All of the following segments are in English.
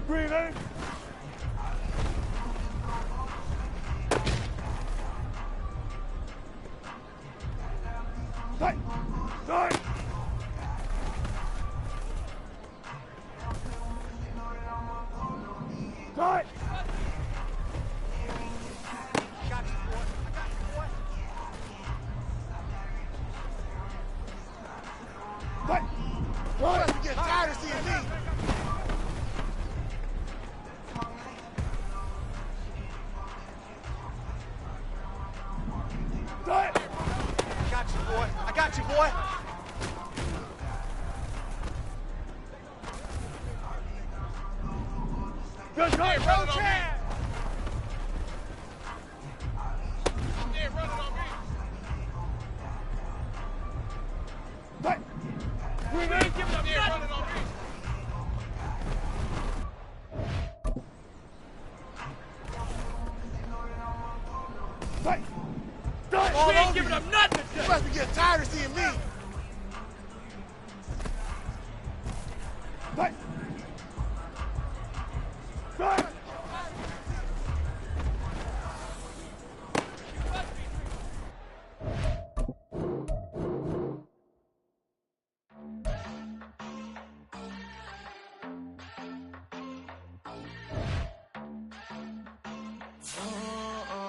Breathing. Tight. Tight. Tight. What? You get tired of seeing me. Tight. I got you, boy. I got you, boy. Good tight. Roll Chad. Yeah, run it on me. Tight. Breathing. Give it up. Yeah, run it on me. Tight. Tight. All We ain't over giving you. up nothing. You must be getting tired of seeing me. Tight. Tight.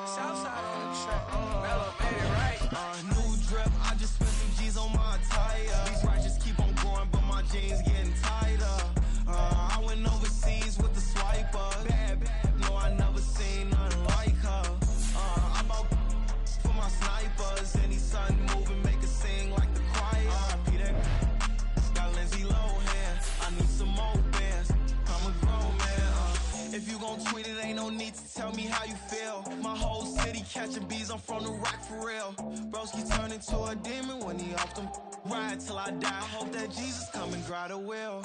Southside on the track. Mellow made it right. New drip, I just spent some G's on my attire. These righteous keep on growing, but my jeans getting tighter. I went overseas with the swiper. Bad, bad, no, I never seen nothing like her. I'm out for my snipers. Any sun moving, make it sing like the choir. Peter got Lindsay Lohan. I need some more bands. I'm a grown man. If you gon' tweet it, ain't no need to tell me how you feel. My whole city catching bees, I'm from the rock for real. Broski turn into a demon when he off them. Ride till I die. I hope that Jesus come and grab the wheel.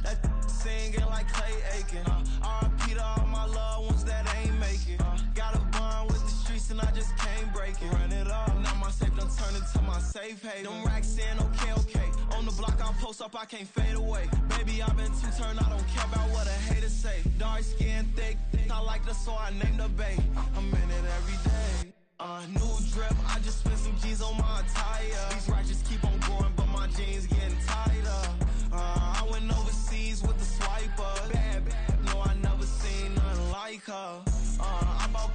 That singing like Clay Aiken. R.I.P. to all my loved ones that ain't make it. Got a bond with the streets and I just can't break it. Run it up, now my safe done turn into my safe haven. Them racks in, okay, okay. On the block I post up, I can't fade away. Baby, I've been too turned, I don't care about what a hater say. Dark skin, thick, I like the so I named the bay. I'm in it every day. New drip, I just spent some G's on my attire. These righteous keep on growing, but my jeans getting tighter. I went overseas with the swiper. Bad, bad, no, I never seen nothing like her. I'm out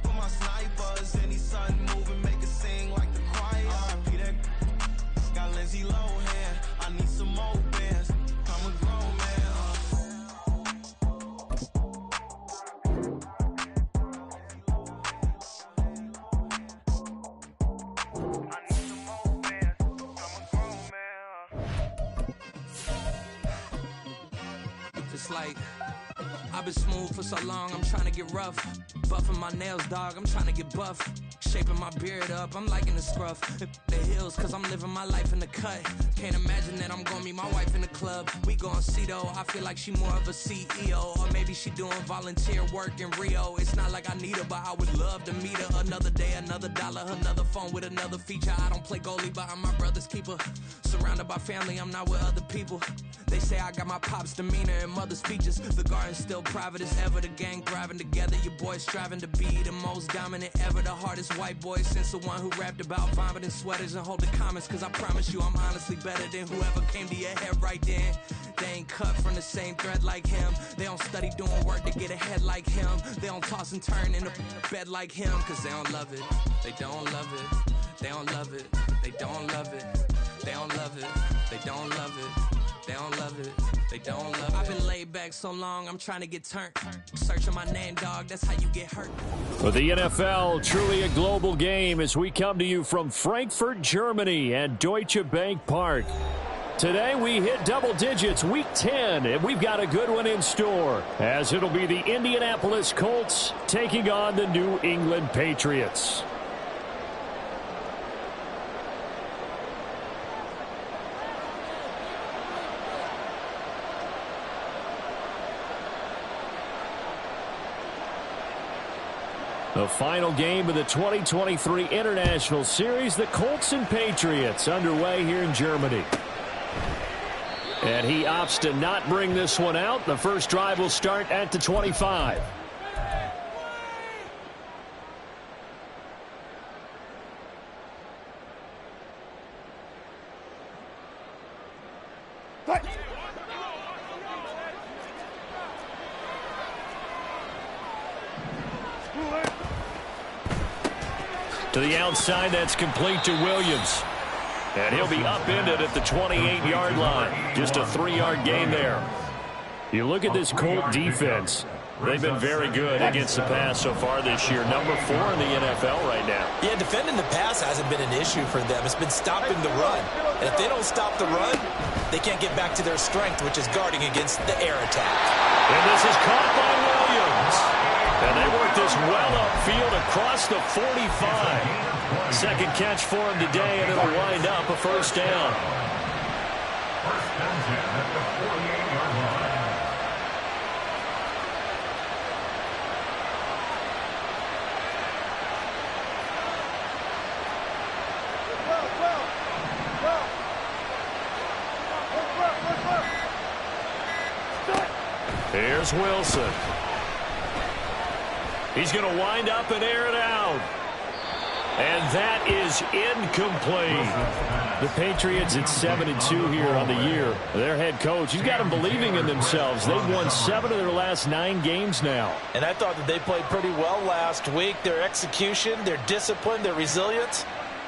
for my snipers. Any sun moving, make it sing like the choir. Peter got Lindsay Lohan. I need some more bands. I'm a grown man. It's like I've been smooth for so long, I'm trying to get rough. Buffing my nails, dog, I'm trying to get buff. Shaping my beard up, I'm liking the scruff. The hills, cause I'm living my life in the cut. Can't imagine that I'm gonna meet my wife in the club. We gon' see though, I feel like she more of a CEO. Or maybe she doing volunteer work in Rio. It's not like I need her, but I would love to meet her. Another day, another dollar, another phone with another feature. I don't play goalie, but I'm my brother's keeper. Surrounded by family, I'm not with other people. They say I got my pop's demeanor and mother's speeches. The garden's still private as ever. The gang thriving together. Your boys striving to be the most dominant ever. The hardest white boy since the one who rapped about vomiting sweaters and holding comments. Cause I promise you I'm honestly better than whoever came to your head right then. They ain't cut from the same thread like him. They don't study doing work to get ahead like him. They don't toss and turn in the bed like him. Cause they don't love it. They don't love it. They don't love it. They don't love it. They don't love it. They don't love it. They don't love it. They don't love it. I've been laid back so long, I'm trying to get turned. Searching my name, dog, that's how you get hurt. For the NFL, truly a global game as we come to you from Frankfurt, Germany at Deutsche Bank Park. Today we hit double digits, week 10, and we've got a good one in store, as it'll be the Indianapolis Colts taking on the New England Patriots. The final game of the 2023 International Series, the Colts and Patriots underway here in Germany. And he opts to not bring this one out. The first drive will start at the 25. To the outside, that's complete to Williams. And he'll be upended at the 28-yard line. Just a 3-yard gain there. You look at this Colt defense. They've been very good against the pass so far this year. Number 4 in the NFL right now. Yeah, defending the pass hasn't been an issue for them. It's been stopping the run. And if they don't stop the run, they can't get back to their strength, which is guarding against the air attack. And this is caught by Williams. And they work this well upfield across the 45. Second catch for him today, and it'll wind up a first down. First and 10 at the 48-yard line. Here's Wilson. He's going to wind up and air it out. And that is incomplete. The Patriots at 7-2 here on the year. Their head coach, he's got them believing in themselves. They've won 7 of their last 9 games now. And I thought that they played pretty well last week. Their execution, their discipline, their resilience,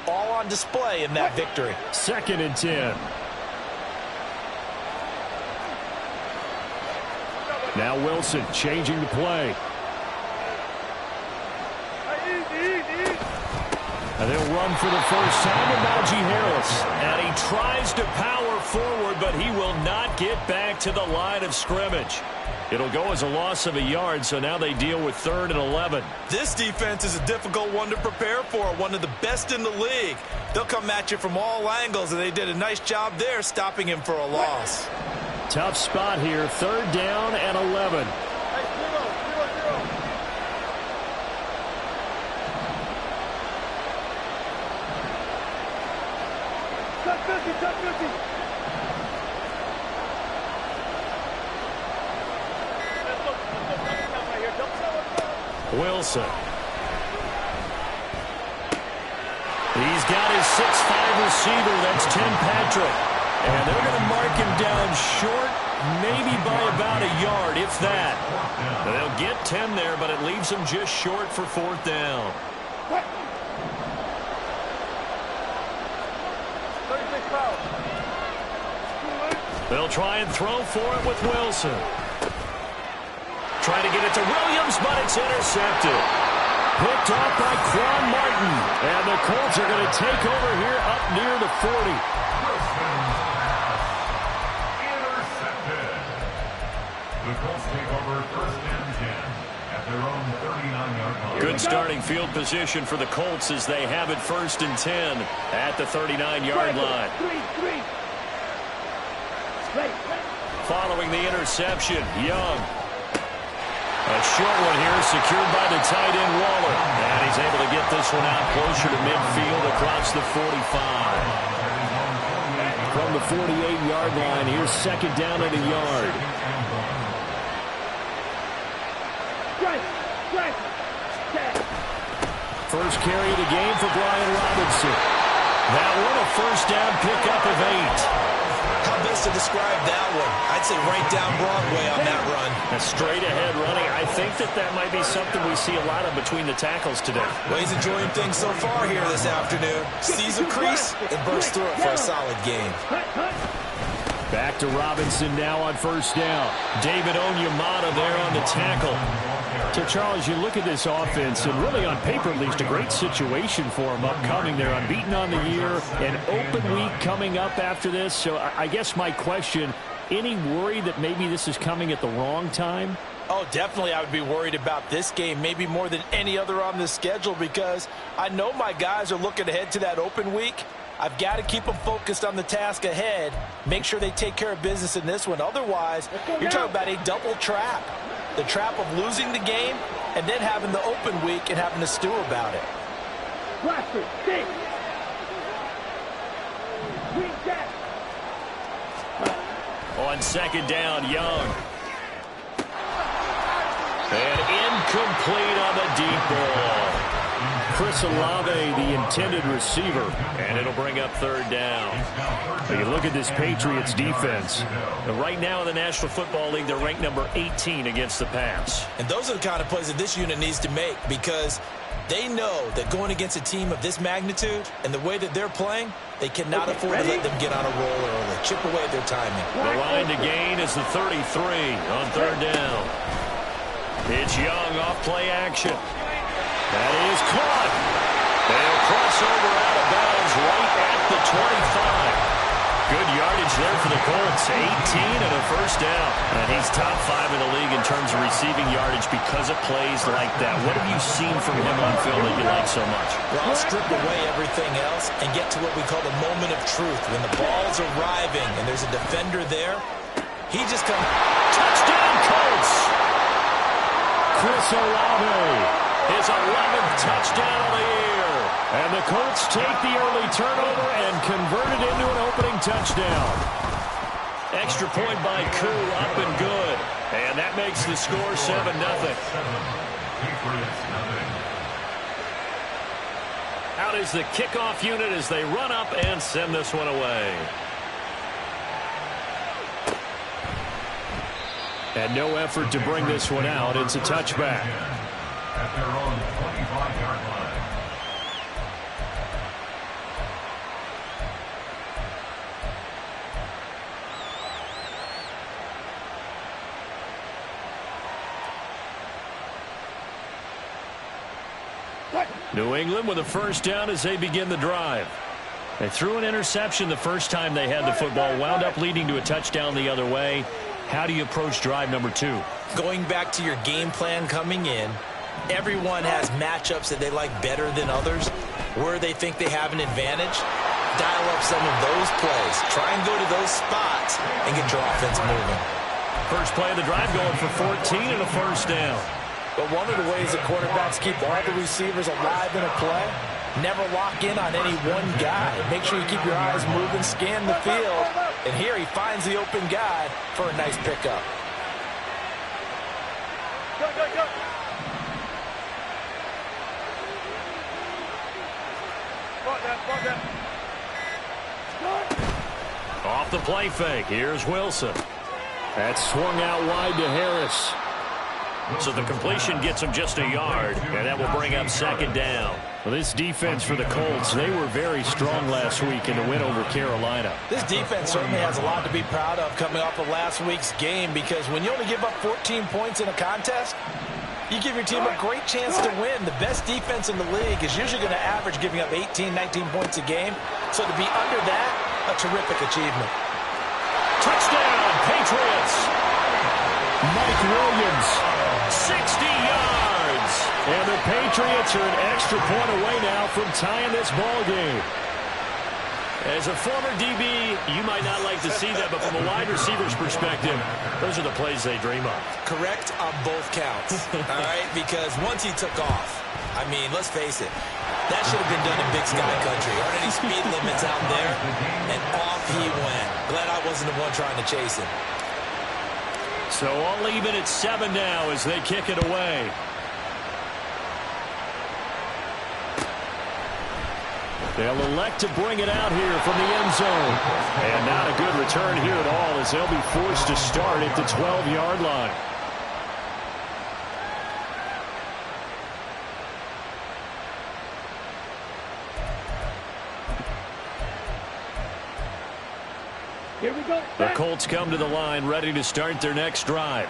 all on display in that victory. 2nd and 10. Now Wilson changing the play. And they'll run for the first time with Najee Harris. And he tries to power forward, but he will not get back to the line of scrimmage. It'll go as a loss of a yard, so now they deal with 3rd and 11. This defense is a difficult one to prepare for, one of the best in the league. They'll come at you from all angles, and they did a nice job there stopping him for a loss. Tough spot here, 3rd down and 11. Wilson. He's got his 6'5" receiver. That's Tim Patrick. And they're going to mark him down short, maybe by about a yard, if that. They'll get 10 there, but it leaves them just short for 4th down. They'll try and throw for it with Wilson. Trying to get it to Williams, but it's intercepted. Picked off by Quan Martin. And the Colts are going to take over here up near the 40. Intercepted. The Colts take over 1st and 10 at their own 39-yard line. Good starting field position for the Colts as they have it 1st and 10 at the 39-yard line. Following the interception, Young. A short one here secured by the tight end Waller. And he's able to get this one out closer to midfield across the 45. From the 48-yard line, here's 2nd down and a yard. First carry of the game for Brian Robinson. That one a first down pickup of 8. How best to describe that one? I'd say right down Broadway on that run. A straight-ahead running. I think that might be something we see a lot of between the tackles today. Well, he's enjoying things so far here this afternoon. Sees a crease and bursts through it for a solid game. Back to Robinson now on 1st down. David Onyemata there on the tackle. So, Charles, you look at this offense, and really on paper, at least, a great situation for them upcoming. They're unbeaten on the year, an open week coming up after this. So I guess my question, any worry that maybe this is coming at the wrong time? Oh, definitely I would be worried about this game, maybe more than any other on the schedule, because I know my guys are looking ahead to that open week. I've got to keep them focused on the task ahead, make sure they take care of business in this one. Otherwise, you're talking about a double trap. The trap of losing the game and then having the open week and having to stew about it. On second down, Young. And incomplete on the deep ball. Chris Olave, the intended receiver, and it'll bring up third down. You look at this Patriots defense. Right now in the National Football League, they're ranked number 18 against the pass. And those are the kind of plays that this unit needs to make, because they know that going against a team of this magnitude and the way that they're playing, they cannot afford to let them get on a roll early. Chip away at their timing. The line to gain is the 33 on third down. It's Young off play action. That is caught. They'll cross over out of bounds right at the 25. Good yardage there for the Colts. 18 and a first down. And he's top 5 in the league in terms of receiving yardage because of plays like that. What have you seen from him on film that you like so much? Well, I'll strip away everything else and get to what we call the moment of truth. When the ball's arriving and there's a defender there, he just comes. Touchdown, Colts! Chris Olave. His 11th touchdown of the year. And the Colts take the early turnover and convert it into an opening touchdown. Extra point by Koo, up and good. And that makes the score 7-0. Out is the kickoff unit as they run up and send this one away. And no effort to bring this one out. It's a touchback. At their own 25-yard line. New England with a first down as they begin the drive. They threw an interception the first time they had the football, wound up leading to a touchdown the other way. How do you approach drive number 2? Going back to your game plan coming in, everyone has matchups that they like better than others, where they think they have an advantage. Dial up some of those plays. Try and go to those spots and get your offense moving. First play of the drive going for 14 and a first down. But one of the ways that quarterbacks keep all the receivers alive in a play, never lock in on any one guy. Make sure you keep your eyes moving, scan the field. And here he finds the open guy for a nice pickup. Go, go, go. Off the play fake. Here's Wilson. That's swung out wide to Harris. So the completion gets him just a yard, and that will bring up second down. Well, this defense for the Colts, they were very strong last week in the win over Carolina. This defense certainly has a lot to be proud of coming off of last week's game, because when you only give up 14 points in a contest, you give your team a great chance to win. The best defense in the league is usually going to average giving up 18, 19 points a game. So to be under that, a terrific achievement. Touchdown, Patriots! Mike Williams, 60 yards. And the Patriots are an extra point away now from tying this ball game. As a former DB, you might not like to see that, but from a wide receiver's perspective, those are the plays they dream of. Correct on both counts, all right? Because once he took off, I mean, let's face it, that should have been done in Big Sky Country. Aren't any speed limits out there? And off he went. Glad I wasn't the one trying to chase him. So all even at 7 now as they kick it away. They'll elect to bring it out here from the end zone. And not a good return here at all as they'll be forced to start at the 12-yard line. Here we go. The Colts come to the line ready to start their next drive.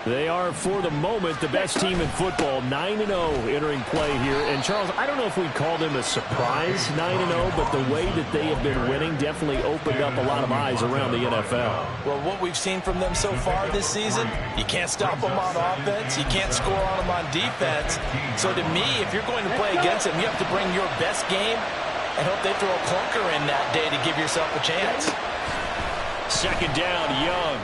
They are, for the moment, the best team in football, 9-0 entering play here. And, Charles, I don't know if we'd call them a surprise 9-0, but the way that they have been winning definitely opened up a lot of eyes around the NFL. Well, what we've seen from them so far this season, you can't stop them on offense. You can't score on them on defense. So, to me, if you're going to play against them, you have to bring your best game and hope they throw a clunker in that day to give yourself a chance. Second down, Young.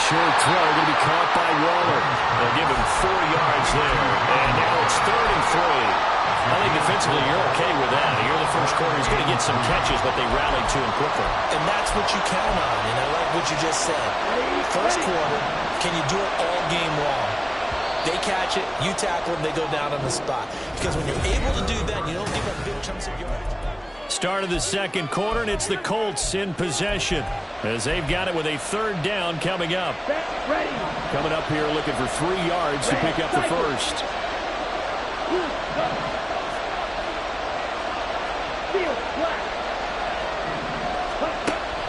Short throw going to be caught by Waller. They'll give him 4 yards there. And now it's It's 3rd and 3. I think defensively you're okay with that. You're the first quarter. He's going to get some catches, but they rallied to him quickly. And that's what you count on, and I like what you just said. First quarter, can you do it all game long? They catch it, you tackle them, they go down on the spot. Because when you're able to do that, you don't give up big chunks of yardage. Start of the second quarter, and it's the Colts in possession as they've got it with a 3rd down coming up. Coming up here looking for 3 yards to pick up the first.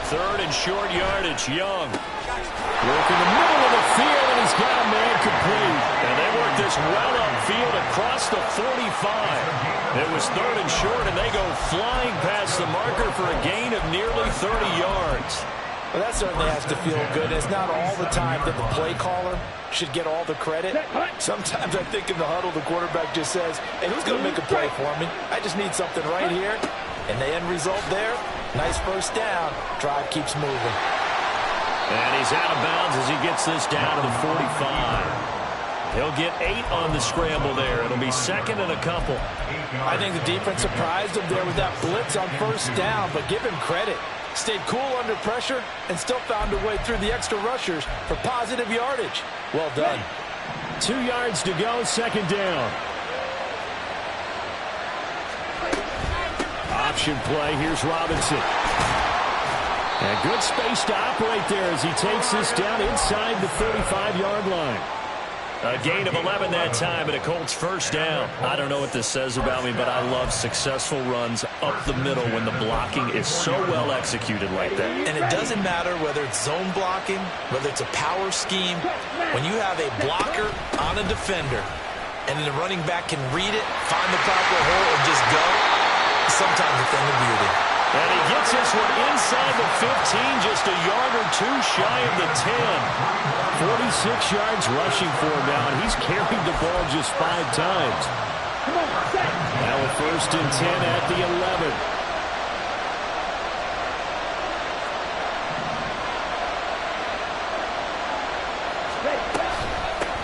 3rd and short yardage. Young. Work in the middle of the field, and he's got a man complete. And they work this well upfield across the 45. It was 3rd and short, and they go flying past the marker for a gain of nearly 30 yards. Well, that certainly has to feel good. It's not all the time that the play caller should get all the credit. Sometimes I think in the huddle, the quarterback just says, hey, who's going to make a play for me? I just need something right here. And the end result there, nice first down. Drive keeps moving. And he's out of bounds as he gets this down to the 45. He'll get 8 on the scramble there. It'll be 2nd and a couple. I think the defense surprised him there with that blitz on first down, but give him credit. Stayed cool under pressure and still found a way through the extra rushers for positive yardage. Well done. 2 yards to go, 2nd down. Option play. Here's Robinson. And good space to operate there as he takes this down inside the 35-yard line. A gain of 11 that time, and a Colts first down. I don't know what this says about me, but I love successful runs up the middle when the blocking is so well executed like that. And it doesn't matter whether it's zone blocking, whether it's a power scheme. When you have a blocker on a defender, and the running back can read it, find the proper hole, and just go, sometimes a thing of beauty. And he gets this one inside the 15, just a yard or 2 shy of the 10. 46 yards rushing for him now, and he's carried the ball just 5 times. Now a 1st and 10 at the 11.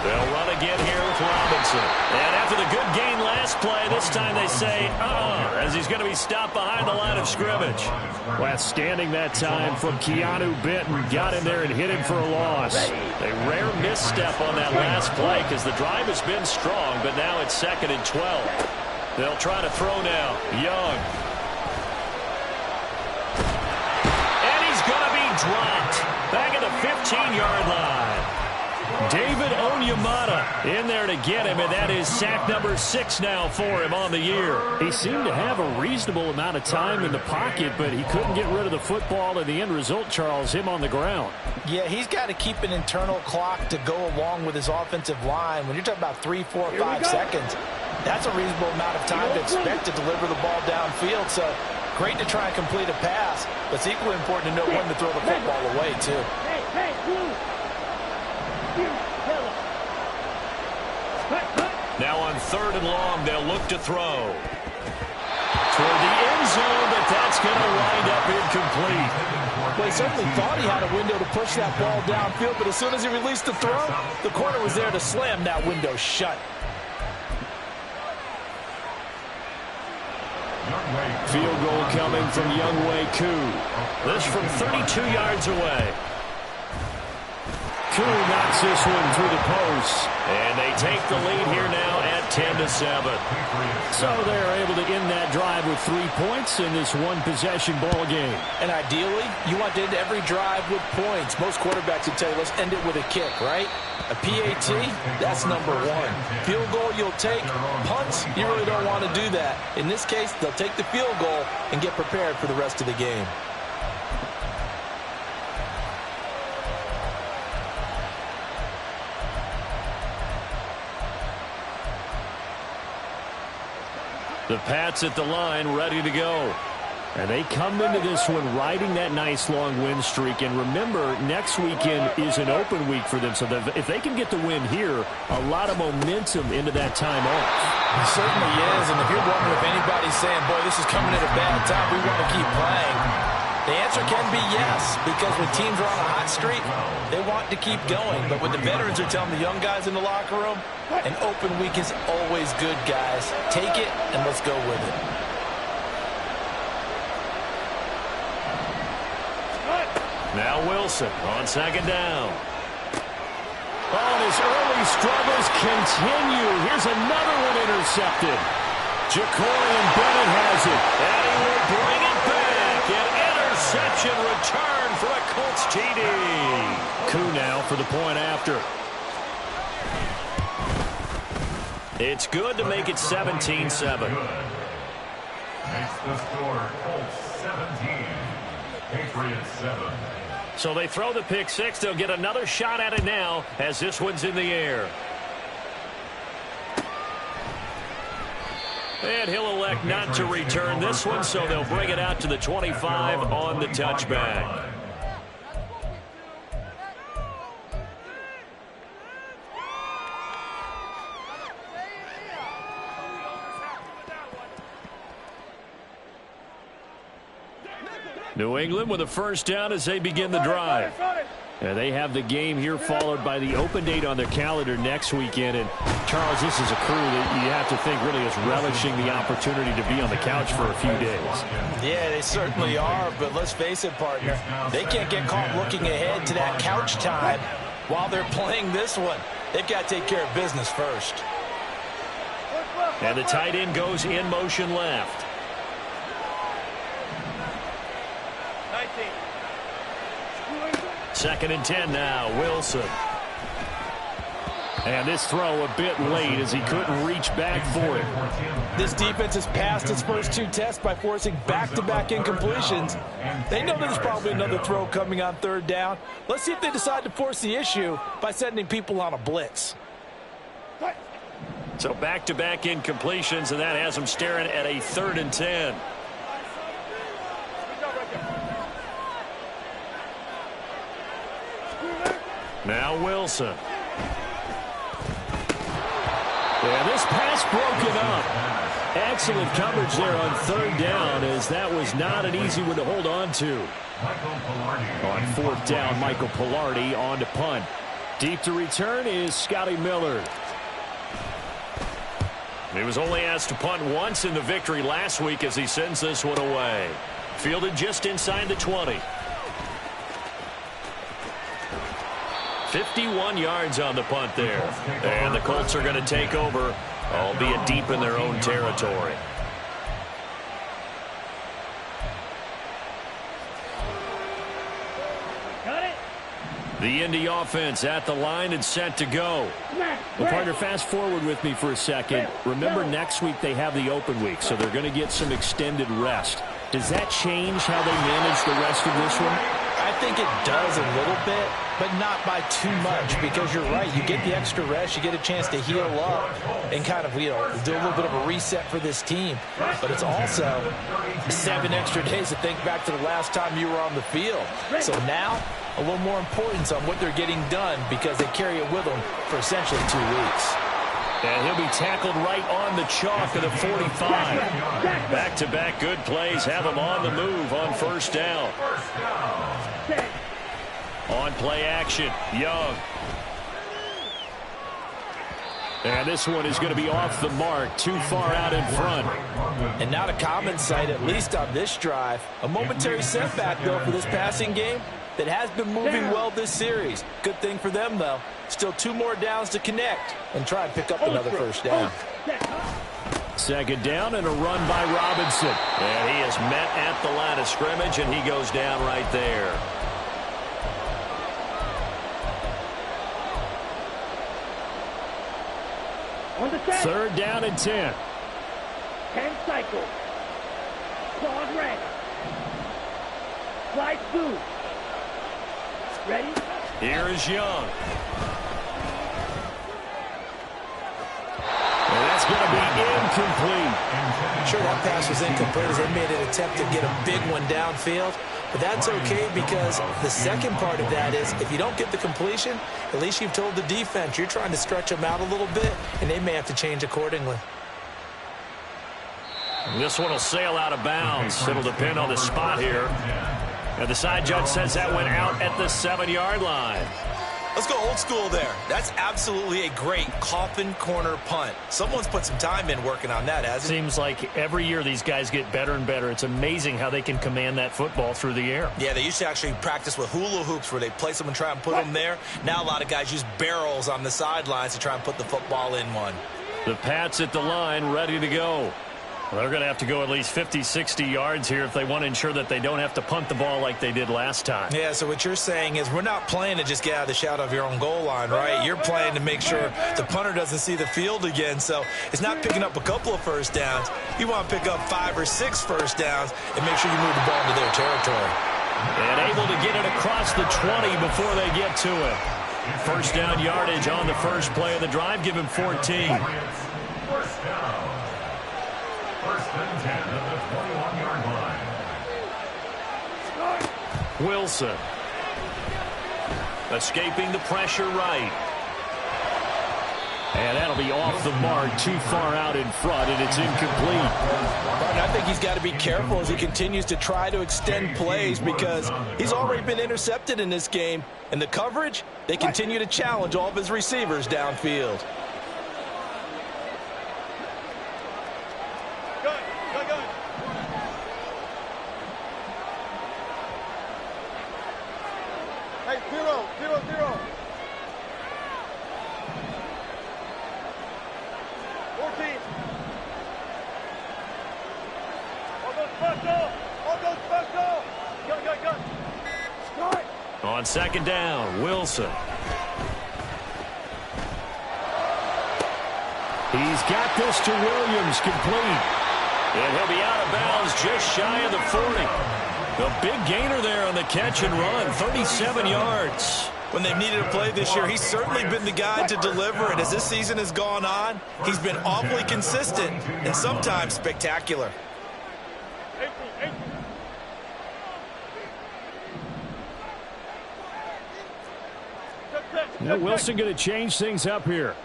They'll run again here with Robinson. And after the good gain last play, this time they say, as he's going to be stopped behind the line of scrimmage. Last standing that time from Keanu Benton. Got in there and hit him for a loss. A rare misstep on that last play because the drive has been strong, but now it's 2nd and 12. They'll try to throw now. Young. And he's going to be dropped. Back at the 15-yard line. David Onyemata in there to get him, and that is sack number 6 now for him on the year. He seemed to have a reasonable amount of time in the pocket, but he couldn't get rid of the football, and the end result, Charles, him on the ground. Yeah, he's got to keep an internal clock to go along with his offensive line. When you're talking about 3, 4, 5 seconds, that's a reasonable amount of time to expect to deliver the ball downfield. So great to try and complete a pass, but it's equally important to know when to throw the football away, too. Now on 3rd and long, they'll look to throw. Toward the end zone, but that's going to wind up incomplete. Well, he certainly thought he had a window to push that ball downfield, but as soon as he released the throw, the corner was there to slam that window shut. Field goal coming from Younghoe Koo. This from 32 yards away. Koo knocks this one through the post. And they take the lead here now at 10-7. So they're able to end that drive with 3 points in this one-possession ball game. And ideally, you want to end every drive with points. Most quarterbacks would tell you, let's end it with a kick, right? A PAT, that's number 1. Field goal you'll take. Punts, you really don't want to do that. In this case, they'll take the field goal and get prepared for the rest of the game. The Pats at the line, ready to go. And they come into this one riding that nice long win streak. And remember, next weekend is an open week for them. So if they can get the win here, a lot of momentum into that time off. It certainly is. And if you're wondering if anybody's saying, boy, this is coming at a bad time, we want to keep playing. The answer can be yes, because when teams are on a hot streak, they want to keep going. But what the veterans are telling the young guys in the locker room, an open week is always good, guys. Take it, and let's go with it. Now Wilson on second down. Oh, and his early struggles continue. Here's another one intercepted. Ja'Cory Bennett has it, and he will bring it back. An interception return for a Colts TD. Koo now for the point after. It's good to make it 17-7. Makes the score Colts 17, Patriots 7. So they throw the pick six. They'll get another shot at it now as this one's in the air. And he'll elect not to return this one, so they'll bring it out to the 25 on the touchback. New England with a first down as they begin the drive. And they have the game here followed by the open date on their calendar next weekend. And, Charles, this is a crew that you have to think really is relishing the opportunity to be on the couch for a few days. Yeah, they certainly are, but let's face it, partner. They can't get caught looking ahead to that couch time while they're playing this one. They've got to take care of business first. And the tight end goes in motion left. 2nd and 10 now, Wilson. And this throw a bit late as he couldn't reach back for it. This defense has passed its first two tests by forcing back-to-back incompletions. They know there's probably another throw coming on 3rd down. Let's see if they decide to force the issue by sending people on a blitz. So back-to-back incompletions, and that has them staring at a 3rd and 10. Now Wilson. Yeah, this pass broken up. Excellent coverage there on 3rd down, as that was not an easy one to hold on to. On 4th down, Michael Pilardi on to punt. Deep to return is Scotty Miller. He was only asked to punt once in the victory last week as he sends this one away. Fielded just inside the 20. 51 yards on the punt there. And the Colts are going to take over, albeit deep in their own territory. The Indy offense at the line and set to go. Well, partner, fast forward with me for a second. Remember, next week they have the open week, so they're going to get some extended rest. Does that change how they manage the rest of this one? I think it does a little bit, but not by too much, because you're right. You get the extra rest. You get a chance to heal up and kind of, do a little bit of a reset for this team. But it's also 7 extra days to think back to the last time you were on the field. So now, a little more importance on what they're getting done, because they carry it with them for essentially 2 weeks. And he'll be tackled right on the chalk of the 45. Back-to-back good plays have him on the move on 1st down. On play action, Young. And this one is going to be off the mark, too far out in front. And not a common sight, at least on this drive. A momentary setback, though, for this passing game that has been moving well this series. Good thing for them, though. Still 2 more downs to connect and try and pick up another 1st down. 2nd down and a run by Robinson. And he is met at the line of scrimmage, and he goes down right there. Third down and 10. 10 cycles. Claude red. Slide 2. Ready? Here is Young. And that's going to be incomplete. Sure, that pass was incomplete as they made an attempt to get a big one downfield. But that's okay, because the second part of that is if you don't get the completion, at least you've told the defense you're trying to stretch them out a little bit, and they may have to change accordingly. This one will sail out of bounds. It'll depend on the spot here. And the side judge says that went out at the 7-yard line. Let's go old school there. That's absolutely a great coffin corner punt. Someone's put some time in working on that, hasn't it? Seems like every year these guys get better and better. It's amazing how they can command that football through the air. Yeah, they used to actually practice with hula hoops where they place them and try and put them there. Now a lot of guys use barrels on the sidelines to try and put the football in one. The Pats at the line, ready to go. Well, they're going to have to go at least 50, 60 yards here if they want to ensure that they don't have to punt the ball like they did last time. Yeah, so what you're saying is we're not playing to just get out of the shadow of your own goal line, right? You're playing to make sure the punter doesn't see the field again. So it's not picking up a couple of first downs. You want to pick up 5 or 6 first downs and make sure you move the ball into their territory. And able to get it across the 20 before they get to it. First down yardage on the first play of the drive. Give him 14. First down. First and 10 at the 21-yard line. Wilson. Escaping the pressure right. And that'll be off the mark, too far out in front, and it's incomplete. But I think he's got to be careful as he continues to try to extend plays because he's already been intercepted in this game. And the coverage, they continue to challenge all of his receivers downfield. Hey, 0, 0, 0. 14. All goes special. All goes special. Go. Start. On second down, Wilson. He's got this to Williams, complete. And he'll be out of bounds just shy of the 40. A big gainer there on the catch and run, 37 yards. When they've needed a play this year, he's certainly been the guy to deliver it. As this season has gone on, he's been awfully consistent and sometimes spectacular. Now Wilson going to change things up here.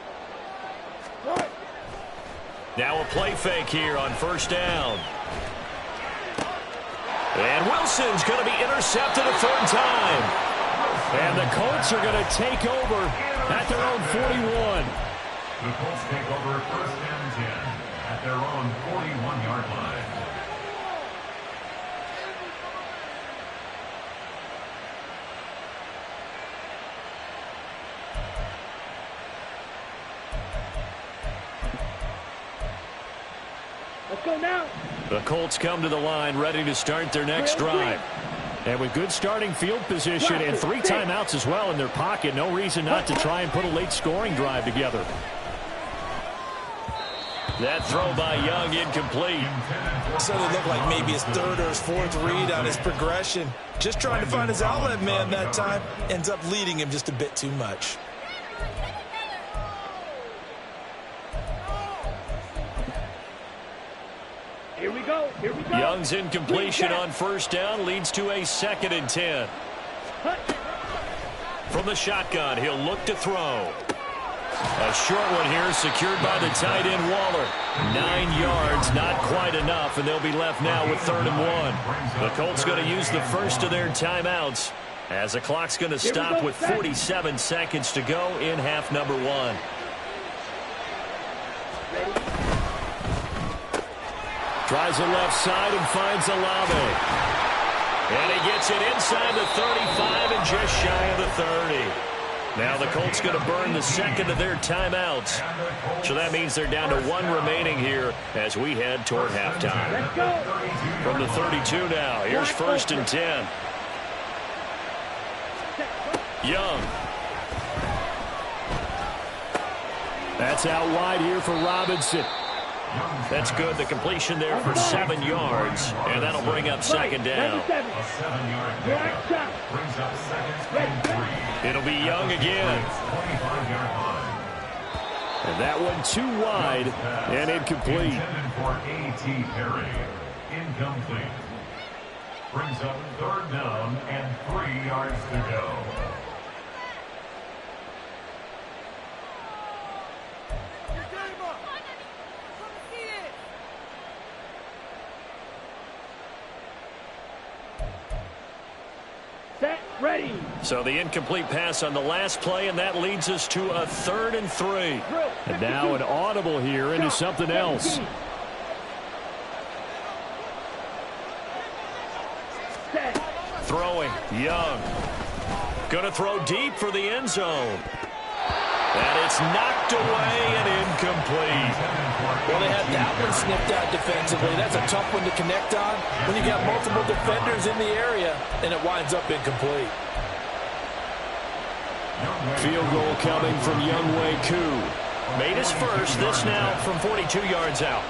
Now a play fake here on first down. And Wilson's going to be intercepted a third time. And the Colts are going to take over at their own 41. The Colts take over first and 10 at their own 41-yard line. Let's go now. The Colts come to the line ready to start their next drive. And with good starting field position and 3 timeouts as well in their pocket, no reason not to try and put a late scoring drive together. That throw by Young incomplete. Certainly looked like maybe his 3rd or his 4th read on his progression. Just trying to find his outlet man that time. Ends up leading him just a bit too much. Here we go. Young's incompletion on first down leads to a 2nd and 10. From the shotgun, he'll look to throw. A short one here secured by the tight end Waller. 9 yards, not quite enough, and they'll be left now with 3rd and 1. The Colts going to use the first of their timeouts as the clock's going to stop with 47 seconds to go in half number 1. Tries the left side and finds Olave. And he gets it inside the 35 and just shy of the 30. Now the Colts going to burn the 2nd of their timeouts. So that means they're down to 1 remaining here as we head toward halftime. From the 32 now, here's 1st and 10. Young. That's out wide here for Robinson. That's good. The completion there for 7 yards. And that'll bring up 2nd down. A 7-yard pickup brings up 2nd and 3. It'll be Young again. 25-yard line. And that one too wide and incomplete. Intended for A.T. Perry. Incomplete. Brings up 3rd down and 3 yards to go. Set, ready. So the incomplete pass on the last play, and that leads us to a 3rd and 3. And now an audible here into something else. Set. Throwing, Young. Gonna throw deep for the end zone. And it's knocked away and incomplete. Well, they had that one sniffed out defensively. That's a tough one to connect on when you got multiple defenders in the area, and it winds up incomplete. Field goal coming from Younghoe Koo. Made his first, this now from 42 yards out.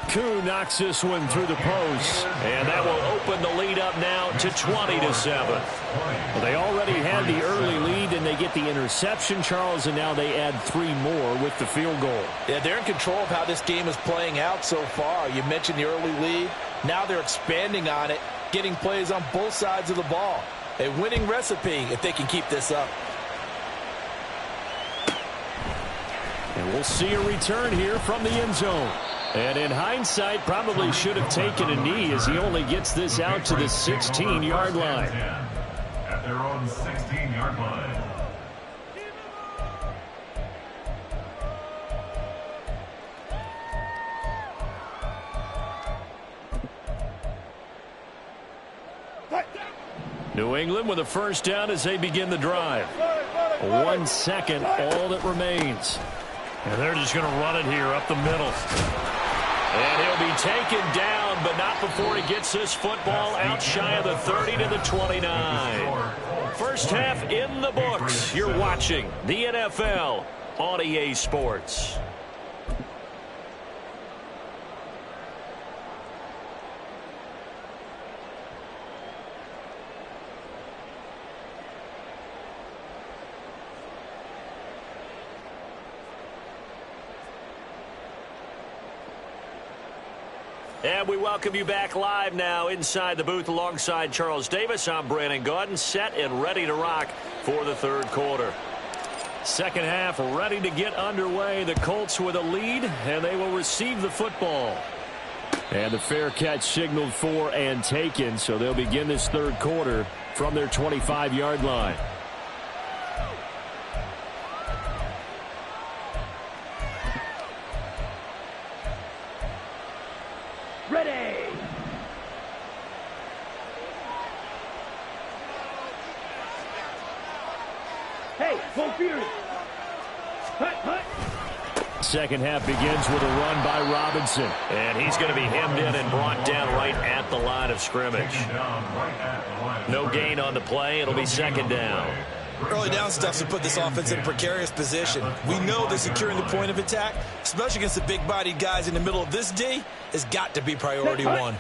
Koo knocks this one through the post, and that will open the lead up now to 20-7. Well, they already had the early lead, and they get the interception, Charles, and now they add 3 more with the field goal. Yeah, they're in control of how this game is playing out so far. You mentioned the early lead. Now they're expanding on it, getting plays on both sides of the ball. A winning recipe if they can keep this up. And we'll see a return here from the end zone. And in hindsight, probably should have taken a knee as he only gets this out to the 16-yard line. At their own 16-yard line. New England with a first down as they begin the drive. 1 second, all that remains. And they're just going to run it here up the middle. And he'll be taken down, but not before he gets this football out shy of the 30 to the 29. First half in the books. You're watching the NFL on EA Sports. And we welcome you back live now inside the booth alongside Charles Davis. I'm Brandon Gaudin, set and ready to rock for the 3rd quarter. Second half ready to get underway. The Colts with a lead, and they will receive the football. And the fair catch signaled for and taken, so they'll begin this 3rd quarter from their 25-yard line. Ready. Hey, full fury. Hut, hut. Second half begins with a run by Robinson. And he's going to be hemmed in and brought down right at the line of scrimmage. No gain on the play. It'll be 2nd down. Early down stuff to put this offense in a precarious position. We know that securing the point of attack, especially against the big-bodied guys in the middle of this D, has got to be priority 1. Well,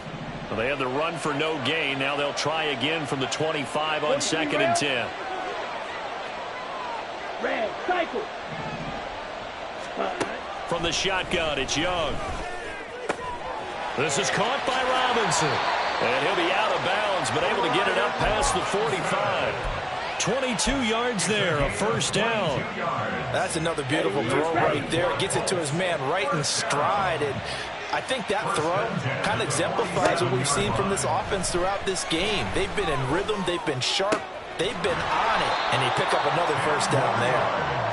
they had the run for no gain. Now they'll try again from the 25 on 2nd and 10. Red, cycle. From the shotgun, it's Young. This is caught by Robinson. And he'll be out of bounds, but able to get it up past the 45. 22 yards there, a first down. That's another beautiful throw right there. Gets it to his man right in stride. And I think that throw kind of exemplifies what we've seen from this offense throughout this game. They've been in rhythm. They've been sharp. They've been on it. And they pick up another first down there.